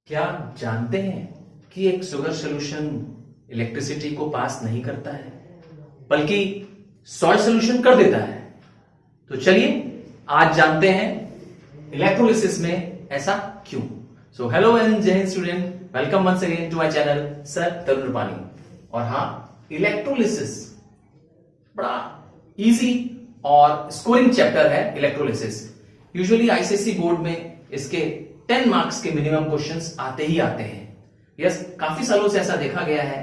क्या आप जानते हैं कि एक शुगर सॉल्यूशन इलेक्ट्रिसिटी को पास नहीं करता है बल्कि सॉल्ट सॉल्यूशन कर देता है। तो चलिए आज जानते हैं इलेक्ट्रोलिसिस में ऐसा क्यों। सो hello and Jai Hind student, welcome once again to my channel sir Tarun Rupani. और हाँ, इलेक्ट्रोलिसिस बड़ा इजी और स्कोरिंग चैप्टर है। इलेक्ट्रोलिसिस यूजुअली आईसीएसई बोर्ड में इसके 10 मार्क्स के मिनिमम क्वेश्चंस आते ही आते हैं। यस, काफी सालों से ऐसा देखा गया है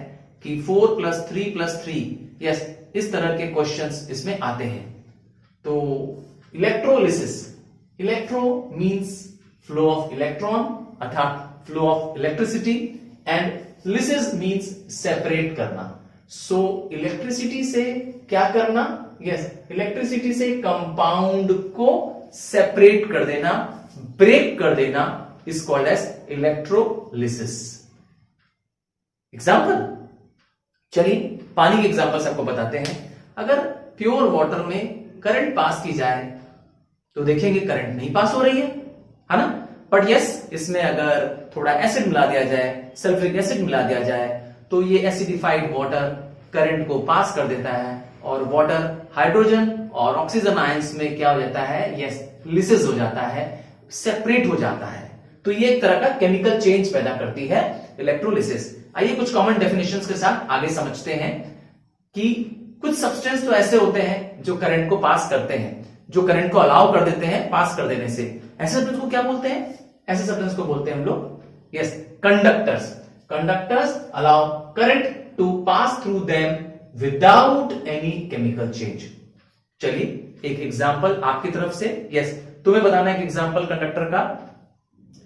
कि 4+3+3 यस इस तरह के क्वेश्चंस इसमें आते हैं। तो electrolysis, electro means flow of electron अर्थात flow of electricity and lysis means separate करना। सो इलेक्ट्रिसिटी से क्या करना? यस, इलेक्ट्रिसिटी से कंपाउंड को सेपरेट कर देना, ब्रेक कर देना is called as electrolysis. Example, चलिए पानी के एग्जाम्पल से आपको बताते हैं। अगर प्योर वाटर में करंट पास की जाए तो देखेंगे करंट नहीं पास हो रही है ना। बट यस, इसमें अगर थोड़ा एसिड मिला दिया जाए, सल्फ्यूरिक एसिड मिला दिया जाए, तो ये एसिडिफाइड वाटर करंट को पास कर देता है और वाटर हाइड्रोजन और ऑक्सीजन आयंस में क्या हो जाता है? यस, लिसिस हो जाता है, सेपरेट हो जाता है। तो ये एक तरह का केमिकल चेंज पैदा करती है इलेक्ट्रोलिसिस। आइए कुछ कॉमन डेफिनेशंस के साथ आगे समझते हैं कि कुछ सब्सटेंस तो ऐसे होते हैं जो करंट को पास करते हैं, जो करंट को अलाउ कर देते हैं पास कर देने से। ऐसे सब्सटेंस को क्या बोलते हैं? ऐसे सब्सटेंस को बोलते हैं हम लोग yes conductors. Conductors allow current to pass through them without any chemical change. चलिए एक एग्जांपल आपकी तरफ से। यस, तुम्हें बताना है कि एग्जांपल कंडक्टर का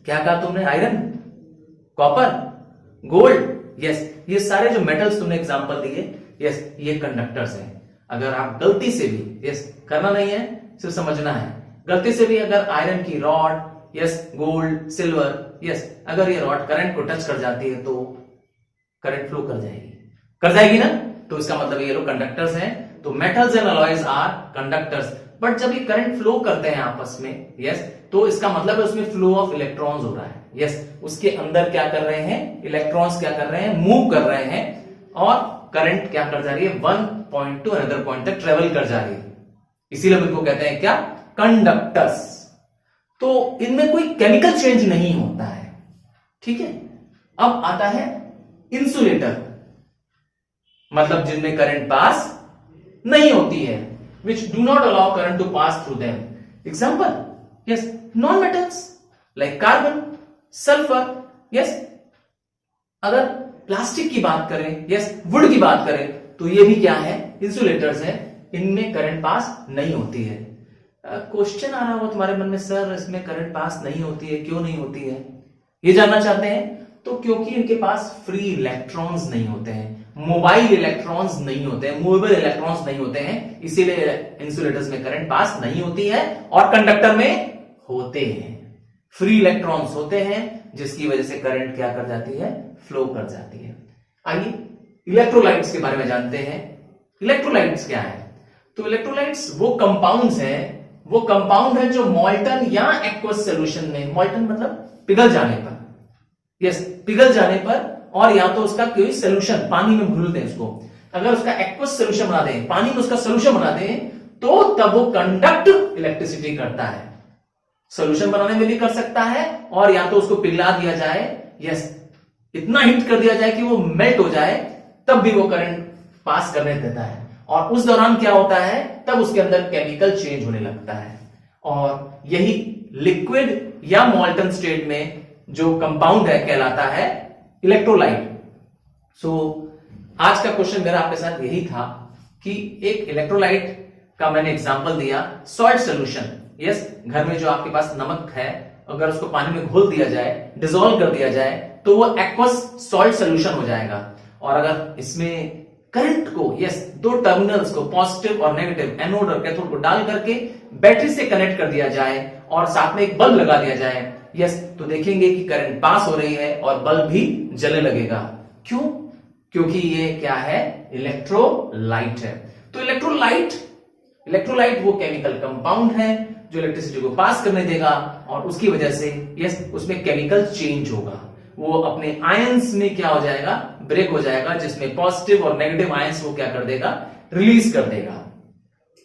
क्या कहा तुमने? Iron, copper, gold. यस, ये सारे जो मेटल्स तुमने एग्जांपल दिए, यस ये कंडक्टर्स हैं। अगर आप गलती से भी, यस करना नहीं है, सिर्फ समझना है, गलती से भी अगर आयरन की rod, yes gold, silver, yes अगर ये रॉड करंट को टच कर जाती है तो करंट फ्लो कर जाएगी ना। तो इसका मतलब ये लोग कंडक्टर्स हैं। तो metals and alloys are conductors. But जब ये करंट फ्लो करते हैं आपस में, यस तो इसका मतलब है उसमें फ्लो ऑफ इलेक्ट्रॉन्स हो रहा है। यस, उसके अंदर क्या कर रहे हैं? इलेक्ट्रॉन्स क्या कर रहे हैं? मूव कर रहे हैं और करंट क्या कर जा रही है? One point two another point तक ट्रेवल कर जा रही है। इसीलिए इनको कहते हैं क्या? कंडक्टर्स। तो इनमें कोई केमिकल चेंज नहीं होता है, ठीक है। अब आता है इंसुलेटर, मतलब जिनमें करंट पास नहीं होती है, which do not allow current to pass through them. Example, yes, non-metals like carbon, sulfur. Yes, अगर प्लास्टिक की बात करें, yes, वुड की बात करें, तो ये भी क्या है? इंसुलेटर्स हैं। इनमें करंट पास नहीं होती है। क्वेश्चन आ रहा होगा तुम्हारे मन में, सर इसमें करंट पास नहीं होती है, क्यों नहीं होती है? ये जानना चाहते हैं? तो क्योंकि इनके पास फ्री इलेक्ट्रॉन्स नहीं होते हैं, मोबाइल इलेक्ट्रॉन्स नहीं होते हैं, मूवेबल इलेक्ट्रॉन्स नहीं होते हैं, इसीलिए इंसुलेटर्स में करंट पास नहीं होती है। और कंडक्टर में होते हैं, फ्री इलेक्ट्रॉन्स होते हैं, जिसकी वजह से करंट क्या कर जाती है? फ्लो कर जाती है। आइए इलेक्ट्रोलाइट्स के बारे में जानते हैं। इलेक्ट्रोलाइट्स क्या है? तो इलेक्ट्रोलाइट्स वो कंपाउंड्स हैं, वो कंपाउंड है जो मॉल्टन या एक्वस सोल्यूशन में, मॉल्टन मतलब पिघल जाने पर, यस पिघल जाने पर, और या तो उसका कोई सोल्यूशन पानी में घुल दें उसको, अगर उसका एक्वस सोल्यूशन बना दें, पानी में उसका सोल्यूशन बना दें, तो तब वो कंडक्ट इलेक्ट्रिसिटी करता है। सोल्यूशन बनाने में भी कर सकता है, और या तो उसको पिघला दिया जाए, यस इतना हीट कर दिया जाए कि वो मेल्ट हो जाए, तब भी वो करंट पास करने देता है। और उस दौरान क्या होता है? तब उसके अंदर केमिकल चेंज होने लगता है। और यही लिक्विड या मॉल्टन स्टेट में जो कंपाउंड है कहलाता है इलेक्ट्रोलाइट। सो आज का क्वेश्चन मेरा आपके साथ यही था कि एक इलेक्ट्रोलाइट का मैंने एग्जांपल दिया, सॉल्ट सॉल्यूशन। यस, घर में जो आपके पास नमक है, अगर उसको पानी में घोल दिया जाए, डिसॉल्व कर दिया जाए, तो वो एक्वस सॉल्ट सॉल्यूशन हो जाएगा। और अगर इसमें करंट को, यस दो टर्मिनल्स को, पॉजिटिव और नेगेटिव, एनोड और कैथोड को डाल करके बैटरी से कनेक्ट कर दिया जाए और साथ में एक बल्ब लगा दिया जाए, यस तो देखेंगे कि करंट पास हो रही है और बल्ब भी जलने लगेगा। क्यों? क्योंकि ये क्या है? इलेक्ट्रोलाइट है। तो इलेक्ट्रोलाइट वो केमिकल कंपाउंड है जो इलेक्ट्रिसिटी को पास करने देगा और उसकी वजह से यस उसमें केमिकल चेंज होगा। वो अपने आयंस में क्या हो जाएगा, ब्रेक हो जाएगा, जिसमें पॉजिटिव और नेगेटिव आयंस वो क्या कर देगा, रिलीज कर देगा।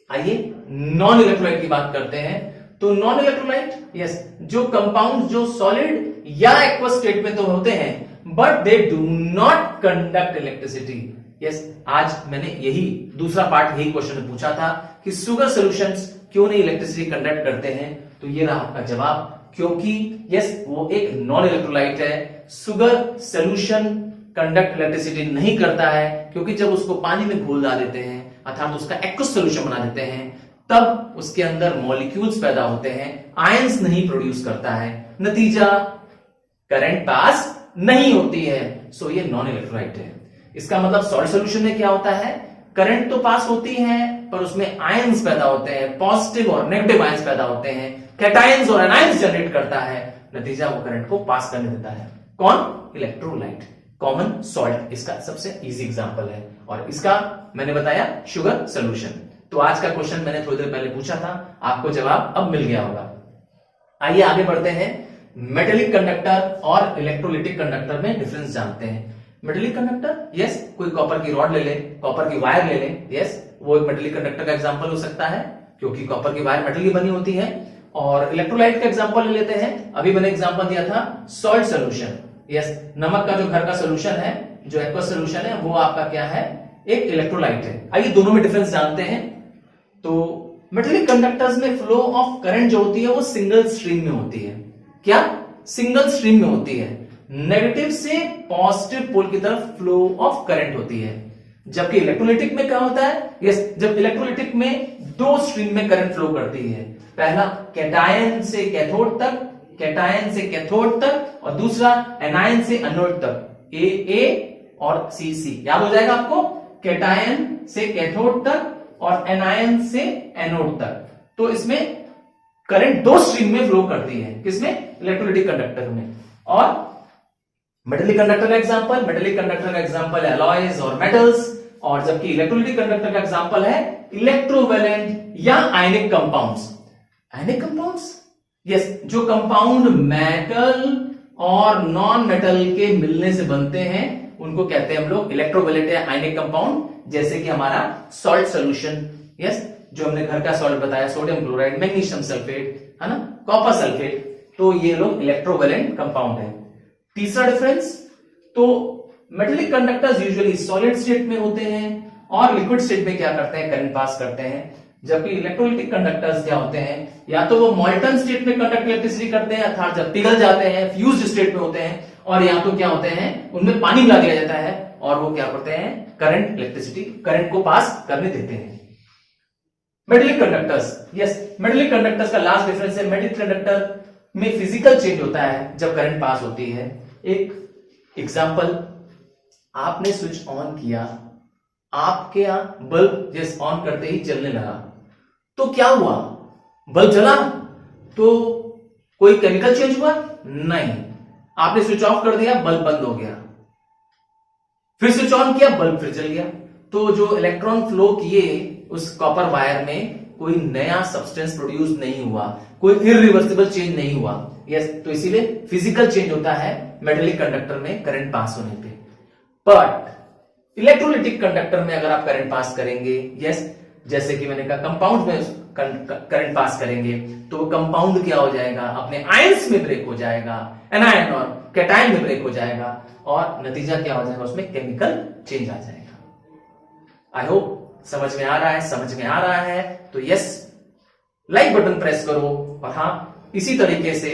आइए नॉन इलेक्ट्रोलाइट की बात करते हैं। तो नॉन इलेक्ट्रोलाइट, यस, जो कंपाउंड जो सॉलिड या एक्वस स्टेट में तो होते हैं but they do not conduct electricity. Yes, आज मैंने यही दूसरा पार्ट यही क्वेश्चन में पूछा था कि शुगर सॉल्यूशंस क्यों नहीं इलेक्ट्रिसिटी कंडक्ट करते हैं, तो ये रहा आपका जवाब, क्योंकि यस वो एक नॉन इलेक्ट्रोलाइट है। शुगर सॉल्यूशन कंडक्ट इलेक्ट्रिसिटी नहीं करता है, क्योंकि जब उसको पानी में घोल डाल देते हैं अर्थात उसका एक्वस सॉल्यूशन बना देते हैं, तब उसके अंदर मॉलिक्यूल्स पैदा होते हैं, आयंस नहीं प्रोड्यूस करता है, नतीजा करंट पास नहीं होती है। सो ये नॉन इलेक्ट्रोलाइट है। इसका मतलब सॉल्ट सॉल्यूशन में क्या होता है, करंट तो पास होती है पर उसमें आयंस पैदा होते हैं, पॉजिटिव और नेगेटिव आयंस पैदा होते हैं, कैटायंस और एनायंस जनरेट करता है, नतीजा वो करंट को पास करने देता है। कौन, इलेक्ट्रोलाइट। कॉमन सॉल्ट इसका सबसे इजी एग्जांपल है, और इसका मैंने बताया शुगर सॉल्यूशन। तो आज का क्वेश्चन मैंने थोड़ी देर पहले पूछा था, आपको जवाब अब मिल गया होगा। आइए आगे बढ़ते हैं, मेटेलिक कंडक्टर और इलेक्ट्रोलिटिक कंडक्टर में डिफरेंस जानते हैं। मेटेलिक कंडक्टर, यस, कोई कॉपर की रॉड ले ले, कॉपर की वायर ले ले, यस, वो एक मेटेलिक कंडक्टर का एग्जांपल हो सकता है, क्योंकि कॉपर की वायर मेटल की बनी होती है। और इलेक्ट्रोलाइट का एग्जांपल ले लेते हैं, अभी मैंने एग्जांपल दिया था सॉल्ट सॉल्यूशन, यस, नमक का जो घर का सॉल्यूशन है, जो एक्वस सॉल्यूशन है, वो आपका क्या है, एक इलेक्ट्रोलाइट है। आइए दोनों में डिफरेंस जानते हैं। तो मेटेलिक कंडक्टर्स में फ्लो ऑफ करंट जो होती है वो सिंगल स्ट्रीम में होती है। क्या, सिंगल स्ट्रीम में होती है। नेगेटिव से पॉजिटिव पोल की तरफ फ्लो ऑफ करंट होती है। जबकि इलेक्ट्रोलाइटिक में क्या होता है, यस, जब इलेक्ट्रोलाइटिक में दो स्ट्रीम में करंट फ्लो करती है, पहला कैटायन से कैथोड तक, कैटायन से कैथोड तक, और दूसरा एनायन से एनोड तक, ए और सी। याद हो जाएगा आपको, कैटायन से कैथोड तक और एनायन से एनोड तक। तो इसमें करंट दो स्ट्रीम में फ्लो करती है, किसमें, इलेक्ट्रोलाइटिक कंडक्टर में। और मेटेलिक कंडक्टर का एग्जांपल, मेटेलिक कंडक्टर का एग्जांपल एलॉयज और मेटल्स, और जबकि इलेक्ट्रोलाइटिक कंडक्टर का एग्जांपल है इलेक्ट्रोवैलेंट या ionic compounds. Ionic compounds, yes, जो कंपाउंड मेटल और नॉन मेटल के मिलने से बनते हैं उनको कहते हैं हम लोग इलेक्ट्रोवैलेंट या आयनिक कंपाउंड, जैसे कि हमारा सॉल्ट सॉल्यूशन, यस, जो हमने घर का सॉल्ट बताया, सोडियम क्लोराइड, मैग्नीशियम सल्फेट, है ना, कॉपर सल्फेट, तो ये लोग इलेक्ट्रोवैलेंट कंपाउंड है। तीसरा डिफरेंस, तो metallic conductors usually solid state में होते हैं और लिक्विड स्टेट में क्या करते हैं, करंट पास करते हैं। जबकि इलेक्ट्रोलाइटिक कंडक्टर्स क्या होते हैं, या तो वो मॉल्टन स्टेट में कंडक्ट इलेक्ट्रिसिटी करते हैं अर्थात जब पिघल जाते हैं, फ्यूज्ड स्टेट में होते हैं, और या तो क्या होते हैं, उनमें पानी मिला दिया जाता है और वो क्या करते हैं, करंट इलेक्ट्रिसिटी, करंट को पास करने देते हैं। Metallic conductors, yes, metallic conductors का लास्ट डिफरेंस है, मेटेलिक कंडक्टर में फिजिकल चेंज होता है जब करंट पास होती है। एक एग्जांपल, आपने स्विच ऑन किया, आपके यहां बल्ब जैसे ऑन करते ही जलने लगा, तो क्या हुआ, बल्ब जला, तो कोई केमिकल चेंज हुआ, नहीं। आपने स्विच ऑफ कर दिया, बल्ब बंद हो गया, फिर स्विच ऑन किया, बल्ब फिर जल गया। तो जो इलेक्ट्रॉन फ्लो किए उस कॉपर वायर में कोई नया सब्सटेंस प्रोड्यूस नहीं हुआ, कोई इरिवर्सिबल चेंज नहीं हुआ, यस, तो इसीलिए फिजिकल चेंज होता है मेटेलिक कंडक्टर में करंट पास होने पे। बट इलेक्ट्रोलाइटिक कंडक्टर में अगर आप करंट पास करेंगे, यस, जैसे कि मैंने कहा कंपाउंड में करंट पास करेंगे, तो वो कंपाउंड क्या हो जाएगा, अपने आयंस में ब्रेक हो जाएगा, एनायन और कैटायन में ब्रेक हो जाएगा, और नतीजा क्या हो जाएगा, उसमें केमिकल चेंज आ जाएगा। आई होप समझ में आ रहा है, समझ में आ रहा है तो यस लाइक बटन प्रेस करो। और हाँ, इसी तरीके से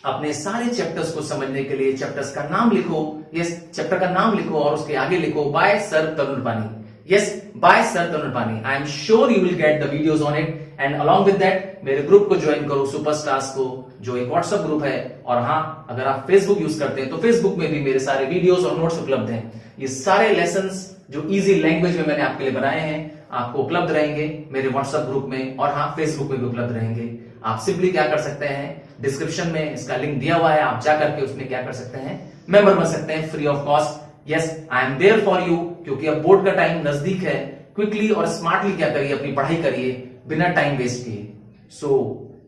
अपने सारे चैप्टर्स को समझने के लिए चैप्टर्स का नाम लिखो, यस, चैप्टर का नाम लिखो और उसके आगे लिखो बाय सर तरुण पानी, यस, बाय सर तरुण पानी। I am sure you will get the videos on it, and along with that मेरे ग्रुप को ज्वाइन करो, सुपरस्टार्स को, जो एक व्हाट्सएप ग्रुप है। और हाँ, अगर आप फेसबुक यूज करते हैं तो फेसबुक में भी मेरे सारे वीडियोस और नोट्स उपलब्ध हैं। ये सारे लेसन्स जो इजी लैंग्वेज में मैंने आपके लिए बनाए हैं आपको उपलब्ध रहेंगे मेरे व्हाट्सएप ग्रुप में, और हाँ, फेसबुक में भी उपलब्ध रहेंगे। आप सिंपली क्या कर सकते हैं, डिस्क्रिप्शन में इसका लिंक दिया हुआ है, आप जा करके उसमें क्या कर सकते हैं, मेंबर बन सकते हैं free of cost. Yes, I am there for you, क्योंकि अब बोर्ड का टाइम नजदीक है। क्विकली और स्मार्टली क्या करिए, अपनी पढ़ाई करिए बिना टाइम वेस्ट किए। So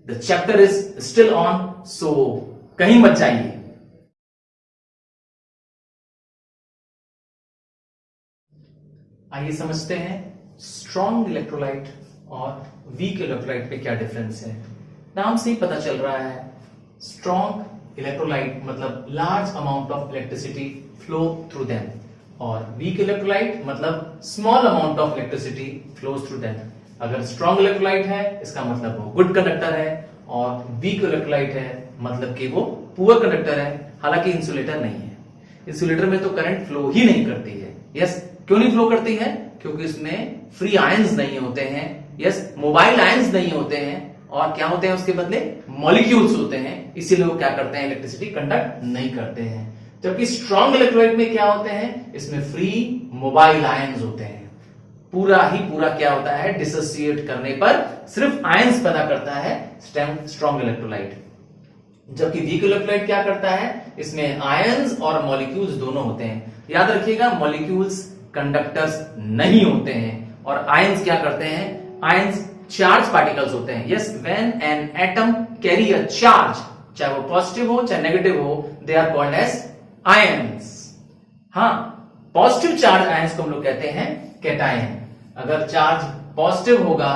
the chapter is still on, so कहीं मत जाइए। आइए समझते हैं स्ट्रॉन्ग इलेक्ट्रोलाइट और वीक इलेक्ट्रोलाइट पे क्या डिफरेंस है। नाम से ही पता चल रहा है, स्ट्रॉन्ग इलेक्ट्रोलाइट मतलब large amount of electricity flow through them, और वीक इलेक्ट्रोलाइट मतलब small amount of electricity flows through them. अगर स्ट्रॉन्ग इलेक्ट्रोलाइट है इसका मतलब वो गुड कंडक्टर है, और वीक इलेक्ट्रोलाइट है मतलब कि वो पुअर कंडक्टर है, हालांकि इंसुलेटर नहीं है। इंसुलेटर में तो करंट फ्लो ही नहीं करती है। यस, क्यों नहीं फ्लो करती है? क्योंकि उसमें फ्री आयंस नहीं होते हैं। यस, मोबाइल आयंस नहीं होते हैं, और क्या होते हैं उसके बदले? मॉलिक्यूल्स होते हैं। इसीलिए वो क्या करते हैं? इलेक्ट्रिसिटी कंडक्ट नहीं करते हैं। जबकि स्ट्रॉन्ग इलेक्ट्रोलाइट में क्या होते हैं? इसमें फ्री मोबाइल आयंस होते हैं। पूरा ही पूरा क्या होता है? डिसोसिएट करने पर सिर्फ आयंस पैदा करता है स्ट्रॉन्ग इलेक्ट्रोलाइट। जबकि वीक इलेक्ट्रोलाइट क्या करता है? इसमें आयंस और मॉलिक्यूल्स दोनों होते हैं। याद रखिएगा, मॉलिक्यूल्स कंडक्टर्स नहीं होते हैं, और आयंस क्या करते हैं? आयंस चार्ज पार्टिकल्स होते हैं। Yes, when an atom carry a charge, चाहे वो पॉजिटिव हो चाहे नेगेटिव हो, they are called as ions. हाँ, पॉजिटिव चार्ज आयंस को हम लोग कहते हैं कैटायन। अगर चार्ज पॉजिटिव होगा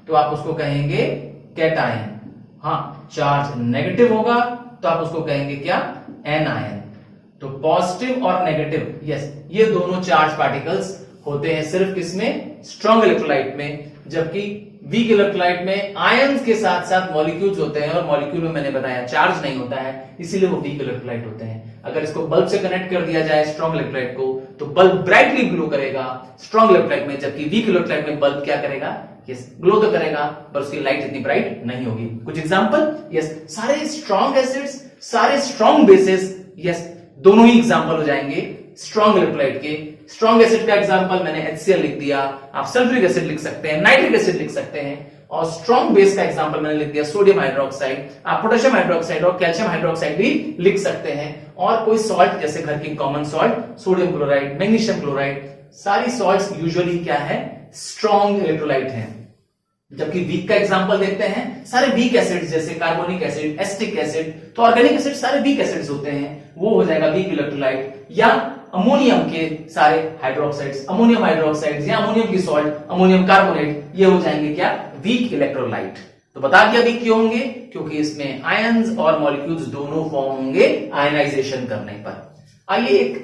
तो आप उसको कहेंगे कैटायन। हाँ, चार्ज नेगेटिव होगा तो आप उसको कहेंगे क्या? एनायन। तो पॉजिटिव और नेगेटिव, यस, ये दोनों चार्ज पार्टिकल्स होते हैं सिर्फ किसमें? स्ट्रॉन्ग इलेक्ट्रोलाइट में। जबकि वीक इलेक्ट्रोलाइट में आयंस के साथ साथ मॉलिक्यूल्स होते हैं, और मॉलिक्यूल में मैंने बताया चार्ज नहीं होता है, इसीलिए वो वीक इलेक्ट्रोलाइट होते हैं। अगर इसको बल्ब से कनेक्ट कर दिया जाए स्ट्रॉन्ग इलेक्ट्रोलाइट को, तो बल्ब ब्राइटली ग्लो करेगा स्ट्रॉन्ग इलेक्ट्रोलाइट में, जबकि वीक इलेक्ट्रोलाइट में बल्ब क्या करेगा? यस, ग्लो तो करेगा पर उसकी लाइट इतनी ब्राइट नहीं होगी। कुछ एग्जांपल? यस, सारे स्ट्रॉन्ग एसिड्स, सारे स्ट्रॉन्ग बेसिस, यस, दोनों ही एग्जांपल हो जाएंगे स्ट्रॉन्ग इलेक्ट्रोलाइट के। स्ट्रॉन्ग एसिड का एग्जांपल मैंने HCl लिख दिया, आप सल्फ्यूरिक एसिड लिख सकते हैं, नाइट्रिक एसिड लिख सकते हैं। और स्ट्रॉन्ग बेस का एग्जांपल मैंने लिख दिया सोडियम हाइड्रोक्साइड, आप पोटेशियम हाइड्रोक्साइड और कैल्शियम हाइड्रोक्साइड भी लिख सकते हैं। और कोई सॉल्ट जैसे घर की common salt, sodium chloride, magnesium chloride, सारी सॉल्ट्स यूजुअली क्या है? स्ट्रॉन्ग इलेक्ट्रोलाइट हैं। जबकि वीक का एग्जांपल देखते हैं, सारे वीक एसिड्स जैसे कार्बोनिक एसिड, एसिटिक एसिड, तो ऑर्गेनिक एसिड सारे वीक एसिड्स होते हैं, वो हो जाएगा वीक इलेक्ट्रोलाइट। या अमोनियम के सारे हाइड्रोक्साइड्स, अमोनियम हाइड्रोक्साइड्स या अमोनियम की सॉल्ट, अमोनियम कार्बोनेट, ये हो जाएंगे क्या? Weak electrolyte. तो बता दिया वीक क्यों होंगे? क्योंकि इसमें आयंस और मॉलिक्यूल्स दोनों फॉर्म होंगे आयनाइजेशन करने पर। आइए एक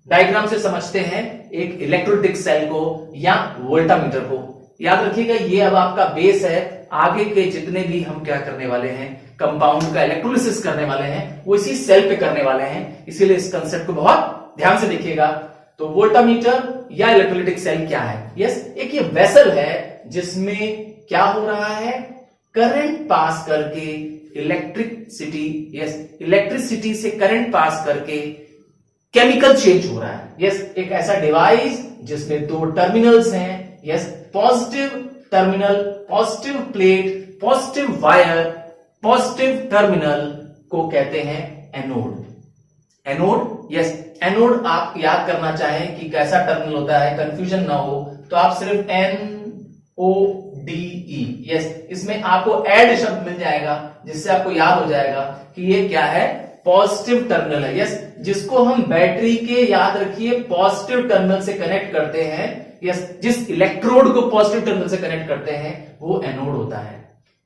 डायग्राम से समझते हैं एक इलेक्ट्रोलिटिक सेल को या वोल्टामीटर को। याद रखिएगा, ये अब आपका बेस है। आगे के जितने भी हम क्या करने वाले हैं, कंपाउंड का इलेक्ट्रोलिसिस करने वाले हैं, वो इसी सेल पे करने वाले हैं, इसीलिए इस कंसेप्ट को बहुत ध्यान से देखिएगा। तो वोल्टामीटर या इलेक्ट्रोलिटिक सेल क्या है? यस, एक ये वेसल है जिसमें क्या हो रहा है? करंट पास करके इलेक्ट्रिसिटी, यस, इलेक्ट्रिसिटी से करंट पास करके केमिकल चेंज हो रहा है। यस, एक ऐसा डिवाइस जिसमें दो टर्मिनल्स हैं, yes, positive terminal, positive plate, positive wire, positive terminal को कहते हैं एनोड। एनोड, यस, एनोड आप याद करना चाहें कि कैसा टर्मिनल होता है, कंफ्यूजन ना हो, तो आप सिर्फ NODE, यस, इसमें आपको एड शब्द मिल जाएगा जिससे आपको याद हो जाएगा कि ये क्या है? पॉजिटिव टर्मिनल है। यस, जिसको हम बैटरी के, याद रखिए, पॉजिटिव टर्मिनल से कनेक्ट करते हैं। यस, जिस इलेक्ट्रोड को पॉजिटिव टर्मिनल से कनेक्ट करते हैं वो एनोड होता है।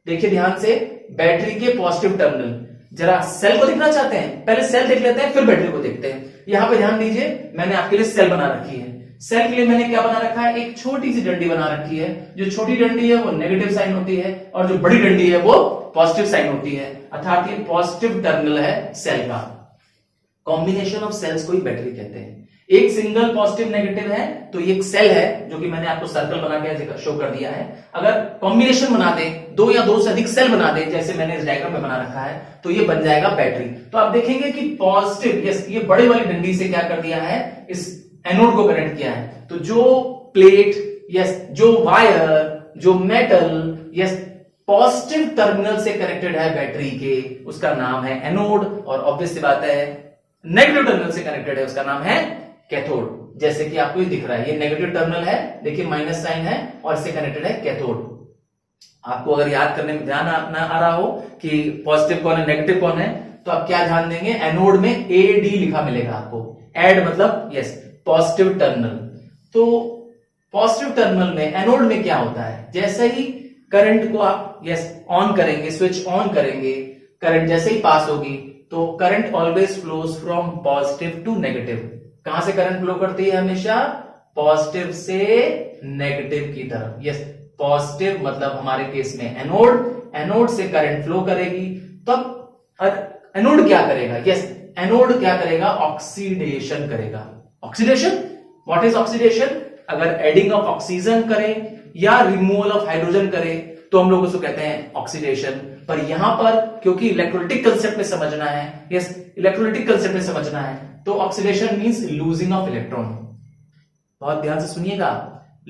देखिए ध्यान से, बैटरी के पॉजिटिव टर्मिनल, जरा सेल को देखना चाहते हैं, पहले सेल देख लेते हैं फिर बैटरी को देखते हैं। यहां पे ध्यान दीजिए, मैंने आपके लिए सेल बना रखी है। सेल के लिए मैंने क्या बना रखा है? एक छोटी सी डंडी बना रखी है। जो छोटी डंडी है वो नेगेटिव साइन होती है, और जो बड़ी डंडी है वो पॉजिटिव साइन होती है, अर्थात ये पॉजिटिव टर्मिनल है सेल का। कॉम्बिनेशन ऑफ सेल्स को ही बैटरी कहते हैं। एक सिंगल पॉजिटिव नेगेटिव है तो ये एक सेल है, जो कि मैंने आपको सर्कल बना के शो कर दिया है। अगर कॉम्बिनेशन बना दे, दो या दो से अधिक सेल बना दे, जैसे मैंने इस डायग्राम में बना रखा है, तो ये बन जाएगा बैटरी। तो आप देखेंगे कि पॉजिटिव, यस, ये बड़ी वाली डंडी से क्या कर दिया है? इस एनोड को कनेक्ट किया है। तो जो प्लेट, यस, जो वायर, जो मेटल, यस, पॉजिटिव टर्मिनल से कनेक्टेड है बैटरी के, उसका नाम है एनोड। और ऑब्वियस सी बात है, नेगेटिव टर्मिनल से कनेक्टेड है, उसका नाम है कैथोड। जैसे कि आपको ये दिख रहा है, ये नेगेटिव टर्मिनल है, देखिए माइनस साइन है, और इससे कनेक्टेड है कैथोड। आपको अगर याद करने में ध्यान ना आ रहा हो कि पॉजिटिव कौन है नेगेटिव कौन है, तो आप क्या ध्यान देंगे? एनोड में AD लिखा मिलेगा आपको। एड मतलब यस, पॉजिटिव टर्मिनल। तो पॉजिटिव टर्मिनल में एनोड में क्या होता है, जैसे ही करंट को आप ऑन करेंगे, स्विच ऑन करेंगे, करंट जैसे ही पास होगी तो current always flows from positive to negative. कहां से करंट फ्लो करती है, हमेशा पॉजिटिव से नेगेटिव की तरफ। यस, पॉजिटिव मतलब हमारे केस में एनोड, एनोड से करंट फ्लो करेगी। तब एनोड क्या करेगा, यस एनोड क्या करेगा, ऑक्सीडेशन करेगा। Oxidation, what is oxidation? अगर एडिंग ऑफ ऑक्सीजन करें या रिमूवल ऑफ हाइड्रोजन करें तो हम लोग उसको कहते हैं ऑक्सीडेशन। पर यहां पर क्योंकि इलेक्ट्रोलिटिक कंसेप्ट में समझना है, यस इलेक्ट्रोलिटिक कंसेप्ट में समझना है, तो oxidation means losing of electron. बहुत ध्यान से सुनिएगा,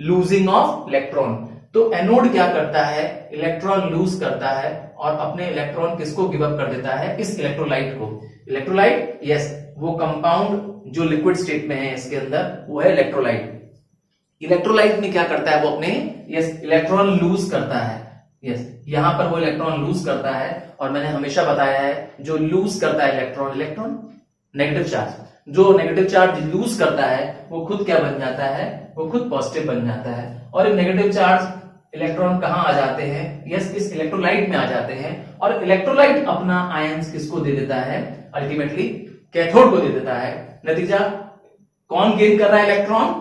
लूजिंग ऑफ इलेक्ट्रॉन। तो एनोड क्या करता है, इलेक्ट्रॉन लूज करता है और अपने इलेक्ट्रॉन किसको गिव अप कर देता है, इस इलेक्ट्रोलाइट को। इलेक्ट्रोलाइट, यस वो कंपाउंड जो लिक्विड स्टेट में है इसके अंदर, वो है इलेक्ट्रोलाइट। इलेक्ट्रोलाइट में क्या करता है वो अपने इलेक्ट्रॉन लूज करता है। यहां पर वो इलेक्ट्रॉन लूज करता है और मैंने हमेशा बताया है जो लूज करता है इलेक्ट्रॉन नेगेटिव चार्ज, जो नेगेटिव चार्ज लूज करता है वो खुद क्या बन जाता है, वो खुद पॉजिटिव बन जाता है। और ये नेगेटिव चार्ज इलेक्ट्रॉन कहां आ जाते हैं, इस इलेक्ट्रोलाइट में आ जाते हैं और इलेक्ट्रोलाइट अपना आयंस किसको दे देता है, अल्टीमेटली कैथोड को दे देता है। नतीजा कौन गेन कर रहा है, इलेक्ट्रॉन,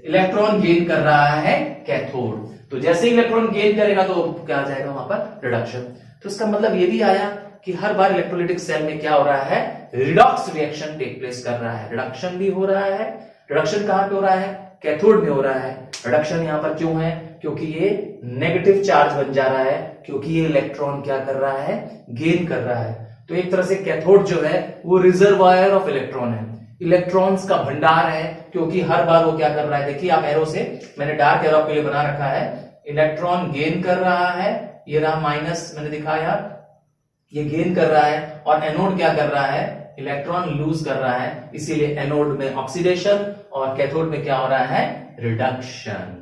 इलेक्ट्रॉन गेन कर रहा है कैथोड। तो जैसे ही इलेक्ट्रॉन गेन करेगा तो क्या आ जाएगा वहां पर, रिडक्शन। तो इसका मतलब ये भी आया कि हर बार इलेक्ट्रोलाइटिक सेल में क्या हो रहा है, रिडॉक्स रिएक्शन टेक प्लेस कर रहा है। रिडक्शन भी हो रहा है। रिडक्शन कहां पे हो रहा है, कैथोड में हो रहा है। रिडक्शन यहां पर क्यों है, क्योंकि ये नेगेटिव चार्ज बन जा रहा है, क्योंकि ये इलेक्ट्रॉन क्या कर रहा है, गेन कर रहा है। तो एक तरह से कैथोड जो है वो रिजर्वायर ऑफ इलेक्ट्रॉन है, इलेक्ट्रॉन्स का भंडार है, क्योंकि हर बार वो क्या कर रहा है, देखिए आप एरो से, मैंने डार्क एरो के लिए बना रखा है, इलेक्ट्रॉन गेन कर रहा है, ये रहा माइनस मैंने दिखाया, ये गेन कर रहा है, और एनोड क्या कर रहा है, इलेक्ट्रॉन लूज कर रहा है। इसीलिए एनोड में ऑक्सीडेशन और कैथोड में क्या हो रहा है, reduction.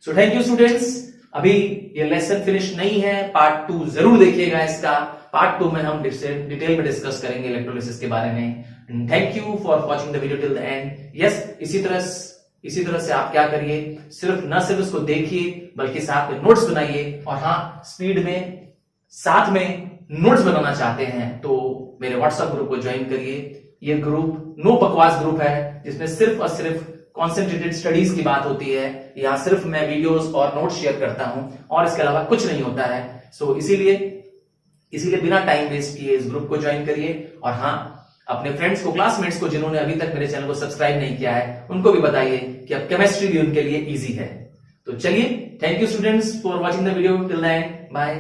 So thank you students. अभी ये लेसन फिनिश नहीं है, पार्ट 2 जरूर देखिएगा इसका। पार्ट 2 में हम डिटेल में डिस्कस करेंगे इलेक्ट्रोलिसिस के बारे में। Thank you for watching the video till the and. Yes, इसी तरह से आप क्या करिए, न सिर्फ इसको देखिए बल्कि साथ में नोट्स बनाइए। और हाँ, स्पीड में साथ में नोट्स बनाना चाहते हैं तो मेरे व्हाट्सएप ग्रुप को ज्वाइन करिए। ये ग्रुप नो बकवास ग्रुप है, जिसमें सिर्फ और सिर्फ कॉन्सेंट्रेटेड स्टडीज की बात होती है। यहाँ सिर्फ मैं वीडियोस और नोट्स शेयर करता हूं और इसके अलावा कुछ नहीं होता है। सो इसीलिए बिना टाइम वेस्ट किए इस ग्रुप को ज्वाइन करिए। और हाँ, अपने फ्रेंड्स को, क्लासमेट्स को जिन्होंने अभी तक मेरे चैनल को सब्सक्राइब नहीं किया है, उनको भी बताइए कि अब केमिस्ट्री भी उनके लिए इजी है। तो चलिए, thank you students for watching the video till the end. Bye.